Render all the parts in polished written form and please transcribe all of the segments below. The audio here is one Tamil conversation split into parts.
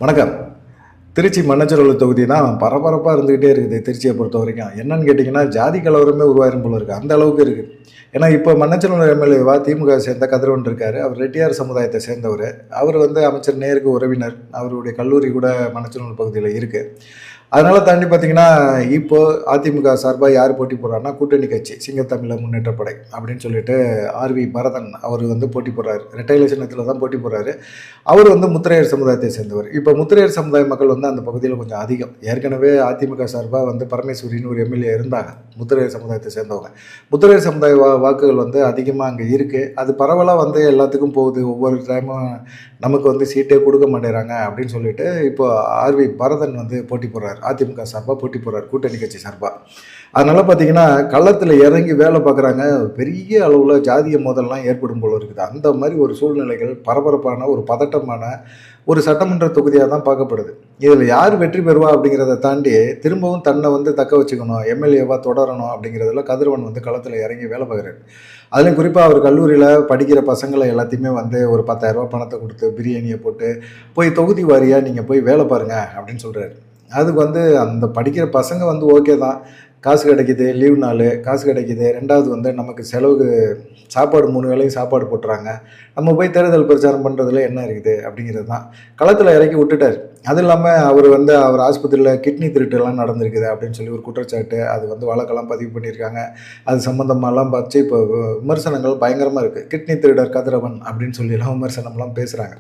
வணக்கம். திருச்சி மண்ணச்சநல்லூர் தொகுதி தான் பரபரப்பாக இருந்துக்கிட்டே இருக்குது. திருச்சியை பொறுத்த வரைக்கும் என்னன்னு கேட்டிங்கன்னா, ஜாதி கலவரமே உருவாயிரும் போல இருக்குது. அந்த அளவுக்கு இருக்குது. ஏன்னா இப்போ மண்ணச்சநல்லூர் எம்எல்ஏவா திமுக சேர்ந்த கதிரவன் இருக்கார். அவர் ரெட்டியார் சமுதாயத்தை சேர்ந்தவர். அவர் அமைச்சர் நேருக்கு உறவினர். அவருடைய கல்லூரி கூட மண்ணச்சநல்லூர் பகுதியில் இருக்குது. அதனால் தாண்டி பார்த்தீங்கன்னா, இப்போ அதிமுக சார்பாக யார் போட்டி போடுறாருன்னா, கூட்டணி கட்சி சிங்கத்தமிழர் முன்னேற்ற படை அப்படின்னு சொல்லிட்டு ஆர்வி பரதன் அவர் போட்டி போடுறாரு. இரட்டை இலை சின்னத்தில் தான் போட்டி போடுறாரு. அவர் முத்திரையர் சமுதாயத்தை சேர்ந்தவர். இப்போ முத்திரையர் சமுதாய மக்கள் அந்த பகுதியில் கொஞ்சம் அதிகம். ஏற்கனவே அதிமுக சார்பாக பரமேஸ்வரின்னு ஒரு எம்எல்ஏ இருந்தாங்க, முத்திரையர் சமுதாயத்தை சேர்ந்தவங்க. முத்திரையர் சமுதாய வாக்குகள் அதிகமாக அங்கே இருக்குது. அது பரவலாக எல்லாத்துக்கும் போகுது. ஒவ்வொரு டைமும் நமக்கு சீட்டே கொடுக்க மாட்டேறாங்க அப்படின்னு சொல்லிட்டு இப்போ ஆர்வி பரதன் போட்டி போடுறாரு. அதிமுக சார்பாக போட்டி போடுறாரு, கூட்டணி கட்சி சார்பாக. அதனால் பார்த்தீங்கன்னா, களத்தில் இறங்கி வேலை பார்க்குறாங்க. பெரிய அளவில் ஜாதிய மோதல்லாம் ஏற்படும் போல இருக்குது. அந்த மாதிரி ஒரு சூழ்நிலைகள், பரபரப்பான ஒரு பதட்டமான ஒரு சட்டமன்ற தொகுதியாக தான் பார்க்கப்படுது. இதில் யார் வெற்றி பெறுவா அப்படிங்கிறத தாண்டி திரும்பவும் தன்னை தக்க வச்சுக்கணும், எம்எல்ஏவாக தொடரணும் அப்படிங்கிறதுல கதிரவன் களத்தில் இறங்கி வேலை பார்க்குறாரு. அதுலேயும் குறிப்பாக அவர் கல்லூரியில் படிக்கிற பசங்களை எல்லாத்தையுமே ஒரு 10,000 ரூபா பணத்தை கொடுத்து பிரியாணியை போட்டு போய் தொகுதி வாரியாக நீங்கள் போய் வேலை பாருங்கள் அப்படின்னு சொல்கிறாரு. அதுக்கு அந்த படிக்கிற பசங்க ஓகே தான், காசு கிடைக்கிது, லீவ் நாள் காசு கிடைக்கிது. ரெண்டாவது நமக்கு செலவுக்கு சாப்பாடு 3 வேளையும் சாப்பாடு போட்டுறாங்க. நம்ம போய் தேர்தல் பிரச்சாரம் பண்ணுறதுல என்ன இருக்குது அப்படிங்கிறது தான் களத்தில் இறக்கி விட்டுட்டார். அது இல்லாமல் அவர் ஆஸ்பத்திரியில் கிட்னி திருட்டுலாம் நடந்திருக்குது அப்படின்னு சொல்லி ஒரு குற்றச்சாட்டு. அது வழக்கெல்லாம் பதிவு பண்ணியிருக்காங்க. அது சம்மந்தமாகலாம் பார்த்து இப்போ விமர்சனங்கள் பயங்கரமாக இருக்குது. கிட்னி திருடர் கதிரவன் அப்படின்னு சொல்லிலாம் விமர்சனம்லாம் பேசுகிறாங்க.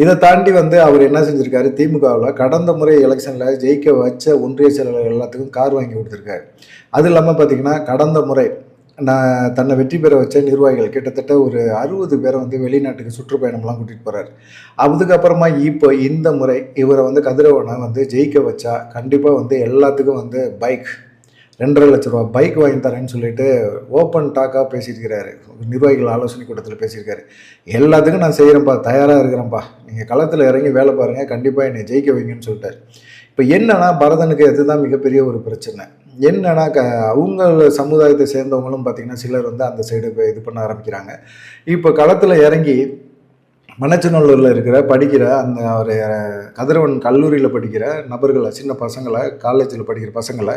இதை தாண்டி அவர் என்ன செஞ்சுருக்காரு, திமுகவில் கடந்த முறை எலெக்ஷனில் ஜெயிக்க வச்ச ஒன்றிய செயலாளர் எல்லாத்துக்கும் கார் வாங்கி கொடுத்துருக்காரு. அது இல்லாமல் பார்த்திங்கன்னா, கடந்த முறை தன்னை வெற்றி பெற வச்ச நிர்வாகிகள் கிட்டத்தட்ட ஒரு 60 பேரை வெளிநாட்டுக்கு சுற்றுப்பயணம்லாம் கூட்டிகிட்டு போகிறார். அதுக்கப்புறமா இப்போ இந்த முறை இவரை கதிரவனை ஜெயிக்க வச்சா கண்டிப்பாக எல்லாத்துக்கும் பைக் 2.5 லட்ச ரூபா பைக் வாங்கி தரேன்னு சொல்லிட்டு ஓப்பன் டாக்காக பேசியிருக்கிறாரு. நிர்வாகிகள் ஆலோசனை கூட்டத்தில் பேசியிருக்காரு. எல்லாத்துக்கும் நான் செய்கிறேன்ப்பா, தயாராக இருக்கிறேன்ப்பா, நீங்கள் களத்தில் இறங்கி வேலை பாருங்கள், கண்டிப்பாக என்னை ஜெயிக்க வைங்கன்னு சொல்லிட்டார். இப்போ என்னன்னா, பரதனுக்கு அதுதான் மிகப்பெரிய ஒரு பிரச்சனை. என்னன்னா, அவங்க சமுதாயத்தை சேர்ந்தவங்களும் பார்த்திங்கன்னா சிலர் அந்த சைடு இது பண்ண ஆரம்பிக்கிறாங்க. இப்போ களத்தில் இறங்கி மண்ணச்சநல்லூரில் படிக்கிற ஒரு கதிரவன் கல்லூரியில் படிக்கிற நபர்களை, சின்ன பசங்களை, காலேஜில் படிக்கிற பசங்களை,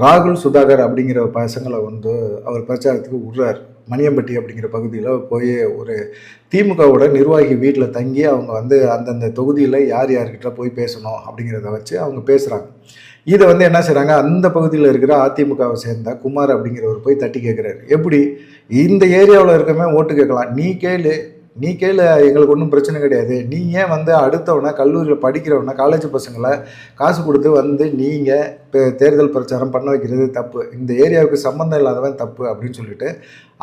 ராகுல் சுதாகர் அப்படிங்கிற பசங்களை அவர் பிரச்சாரத்துக்கு விடுறார். மணியம்பட்டி அப்படிங்கிற பகுதியில் போய் ஒரு திமுகவோட நிர்வாகி வீட்டில் தங்கி அவங்க அந்தந்த தொகுதியில் யார் யார்கிட்ட போய் பேசணும் அப்படிங்கிறத வச்சு அவங்க பேசுகிறாங்க. இதை என்ன செய்கிறாங்க, அந்த பகுதியில் இருக்கிற அதிமுகவை சேர்ந்த குமார் அப்படிங்கிறவர் போய் தட்டி கேட்குறாரு. எப்படி இந்த ஏரியாவில் இருக்கமே ஓட்டு கேட்கலாம், நீ கேளு, எங்களுக்கு ஒன்றும் பிரச்சனை கிடையாது. நீ ஏன் அடுத்தவனை, கல்லூரியில் படிக்கிறவனை, காலேஜ் பசங்களை காசு கொடுத்து நீங்கள் இப்போ தேர்தல் பிரச்சாரம் பண்ண வைக்கிறது தப்பு, இந்த ஏரியாவுக்கு சம்மந்தம் இல்லாதவன் தப்பு அப்படின்னு சொல்லிட்டு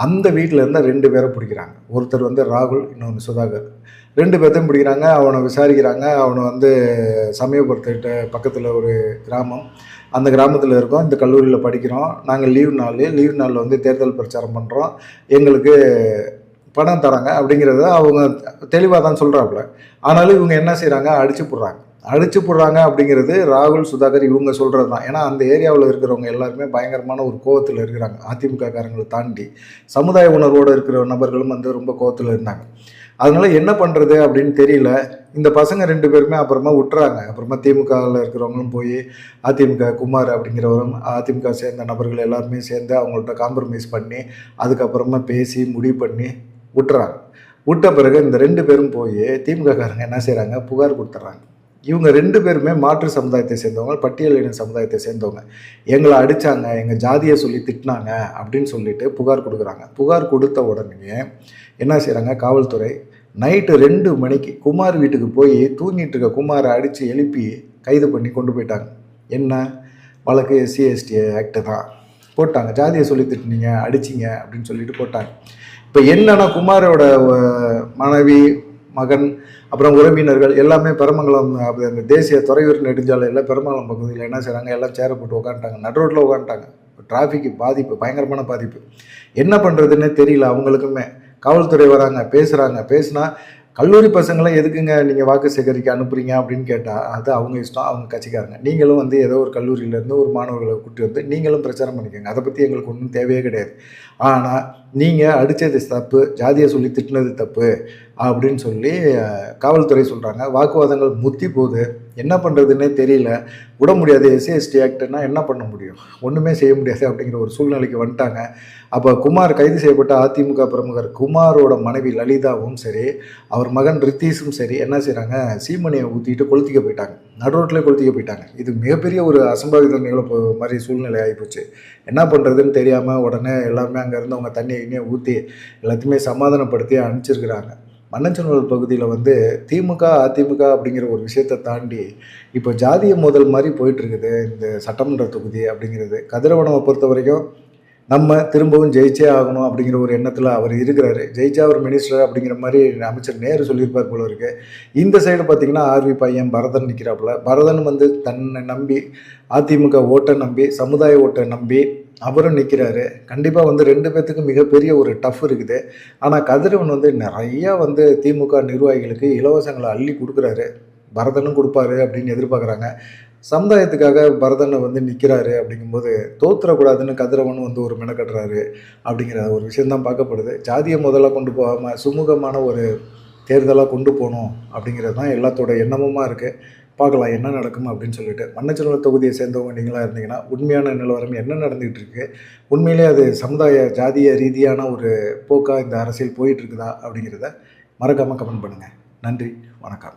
அந்த வீட்டில் இருந்த 2 பேரை பிடிக்கிறாங்க. ஒருத்தர் ராகுல், இன்னொன்று சுதாகர். 2 பேர்த்தையும் பிடிக்கிறாங்க. அவனை விசாரிக்கிறாங்க. அவனை சமயபுரத்துக்கிட்ட பக்கத்தில் ஒரு கிராமம், அந்த கிராமத்தில் இருக்கோம், இந்த கல்லூரியில் படிக்கிறோம், நாங்கள் லீவ் நாளில் தேர்தல் பிரச்சாரம் பண்ணுறோம், எங்களுக்கு பணம் தராங்க அப்படிங்கிறத அவங்க தெளிவாக தான் சொல்கிறாப்புல. ஆனாலும் இவங்க என்ன செய்கிறாங்க, அடிச்சு போடுறாங்க அப்படிங்கிறது ராகுல் சுதாகர் இவங்க சொல்கிறது தான். ஏன்னா அந்த ஏரியாவில் இருக்கிறவங்க எல்லாருமே பயங்கரமான ஒரு கோவத்தில் இருக்கிறாங்க. அதிமுக காரங்களை தாண்டி சமுதாய உணர்வோடு இருக்கிற நபர்களும் ரொம்ப கோவத்தில் இருந்தாங்க. அதனால் என்ன பண்ணுறது அப்படின்னு தெரியல. இந்த பசங்க 2 பேருமே அப்புறமா விட்டுறாங்க. அப்புறமா திமுகவில் இருக்கிறவங்களும் போய் அதிமுக குமார் அப்படிங்கிறவரும் அதிமுக சேர்ந்த நபர்கள் எல்லாருமே சேர்ந்து அவங்கள்ட்ட காம்ப்ரமைஸ் பண்ணி அதுக்கப்புறமா பேசி முடிவு பண்ணி விட்ட பிறகு இந்த 2 பேரும் போய் திமுக காரங்க என்ன செய்கிறாங்க, புகார் கொடுத்துட்றாங்க. இவங்க 2 பேருமே மாற்று சமுதாயத்தை சேர்ந்தவங்க, பட்டியலின சமுதாயத்தை சேர்ந்தவங்க. எங்களை அடித்தாங்க, எங்கள் ஜாதியை சொல்லி திட்டினாங்க அப்படின்னு சொல்லிட்டு புகார் கொடுக்குறாங்க. புகார் கொடுத்த உடனே என்ன செய்கிறாங்க, காவல்துறை நைட்டு 2 மணிக்கு குமார் வீட்டுக்கு போய் தூங்கிட்டு இருக்க குமாரை அடித்து எழுப்பி கைது பண்ணி கொண்டு போயிட்டாங்க. என்ன வழக்கு, SC/ST ஆக்டு தான் போட்டாங்க. ஜாதியை சொல்லி திட்டினீங்க, அடிச்சிங்க அப்படின்னு சொல்லிட்டு போட்டாங்க. இப்போ என்னன்னா, குமாரோட மனைவி, மகன், அப்புறம் உறவினர்கள் எல்லாமே பெருமங்கலம் அந்த தேசிய துறையூர் நெடுஞ்சாலையில் பெருமங்கலம் பகுதியில் என்ன செய்கிறாங்க, எல்லாம் சேரை போட்டு உட்காந்துட்டாங்க, நடு ரோட்டில் உட்காந்துட்டாங்க. டிராஃபிக்கு பாதிப்பு, பயங்கரமான பாதிப்பு. என்ன பண்ணுறதுன்னே தெரியல அவங்களுக்குமே. காவல்துறை வராங்க, பேசுனா கல்லூரி பசங்களை எதுக்குங்க நீங்கள் வாக்கு சேகரிக்க அனுப்புறீங்க அப்படின்னு கேட்டால் அது அவங்க இஷ்டம், அவங்க கட்சிக்காரங்க. நீங்களும் ஏதோ ஒரு கல்லூரியிலேருந்து ஒரு மாணவர்களை கூட்டி நீங்களும் பிரச்சாரம் பண்ணிக்கோங்க, அதை பற்றி எங்களுக்கு ஒன்றும் தேவையே கிடையாது ஆனால் நீங்கள் அடித்தது தப்பு, ஜாதியை சொல்லி திட்டினது தப்பு அப்படின்னு சொல்லி காவல்துறை சொல்கிறாங்க. வாக்குவாதங்கள் முத்தி போகுது. என்ன பண்ணுறதுன்னே தெரியல. விட முடியாது. எஸ்சி எஸ்டி ஆக்ட்னா என்ன பண்ண முடியும்? ஒன்றுமே செய்ய முடியாது அப்படிங்கிற ஒரு சூழ்நிலைக்கு வந்துட்டாங்க. அப்போ குமார் கைது செய்யப்பட்ட அதிமுக பிரமுகர் குமாரோட மனைவி லலிதாவும் சரி, அவர் மகன் ரித்தீஷும் சரி என்ன செய்கிறாங்க, சீமனியை ஊற்றிட்டு கொளுத்திக்க போயிட்டாங்க. நடுரோட்டில் கொளுத்திக்க போயிட்டாங்க. இது மிகப்பெரிய ஒரு அசம்பாவிதம் நிகழ மாதிரி சூழ்நிலை ஆகிப்போச்சு. என்ன பண்ணுறதுன்னு தெரியாமல் உடனே எல்லாமே அங்கே இருந்தவங்க தண்ணியை ஊற்றி எல்லாத்தையுமே சமாதானப்படுத்தி அனுப்பிச்சிருக்கிறாங்க. மண்ணச்சநல்லூர் பகுதியில் வந்து திமுக, அதிமுக அப்படிங்கிற ஒரு விஷயத்தை தாண்டி இப்போ ஜாதிய மோதல் மாதிரி போயிட்டுருக்குது இந்த சட்டமன்ற தொகுதி அப்படிங்கிறது. கதிரவனவை பொறுத்த வரைக்கும் நம்ம திரும்பவும் ஜெயிச்சே ஆகணும் அப்படிங்கிற ஒரு எண்ணத்தில் அவர் இருக்கிறாரு. ஜெயிச்சா அவர் மினிஸ்டர் அப்படிங்கிற மாதிரி அமைச்சர் நேரு சொல்லியிருப்பார் போல இருக்கு. இந்த சைடு பார்த்தீங்கன்னா ஆர்வி பையன் பரதன் நிற்கிறாப்புல. பரதன் வந்து தன்னை நம்பி அதிமுக ஓட்டை நம்பி, சமுதாய ஓட்டை நம்பி அவரும் நிற்கிறாரு. கண்டிப்பாக வந்து 2 பேர்த்துக்கும் மிகப்பெரிய ஒரு டஃப் இருக்குது. ஆனால் கதிரவன் வந்து நிறையா வந்து திமுக நிர்வாகிகளுக்கு இலவசங்களை அள்ளி கொடுக்குறாரு. பரதனும் கொடுப்பாரு அப்படின்னு எதிர்பார்க்குறாங்க. சமுதாயத்துக்காக பரதனை வந்து நிற்கிறாரு அப்படிங்கும்போது தோத்துறக்கூடாதுன்னு கதிரவன் வந்து ஒரு மெனக்கட்டுறாரு அப்படிங்கிற ஒரு விஷயந்தான் பார்க்கப்படுது. ஜாதியை முதல்ல கொண்டு போகாமல் சுமூகமான ஒரு தேர்தலாக கொண்டு போகணும் அப்படிங்கிறது தான் எல்லாத்தோட எண்ணமுமாக இருக்குது. பார்க்கலாம் என்ன நடக்கும் அப்படின்னு சொல்லிட்டு. மண்ணச்சநல்லூர் தொகுதியை சேர்ந்தவங்க நீங்களாக இருந்தீங்கன்னா உண்மையான நிலவரம் என்ன நடந்துகிட்டு இருக்கு, உண்மையிலே அது சமுதாய ஜாதிய ரீதியான ஒரு போக்காக இந்த அரசியல் போயிட்டுருக்குதா அப்படிங்கிறத மறக்காமல் கமெண்ட் பண்ணுங்கள். நன்றி, வணக்கம்.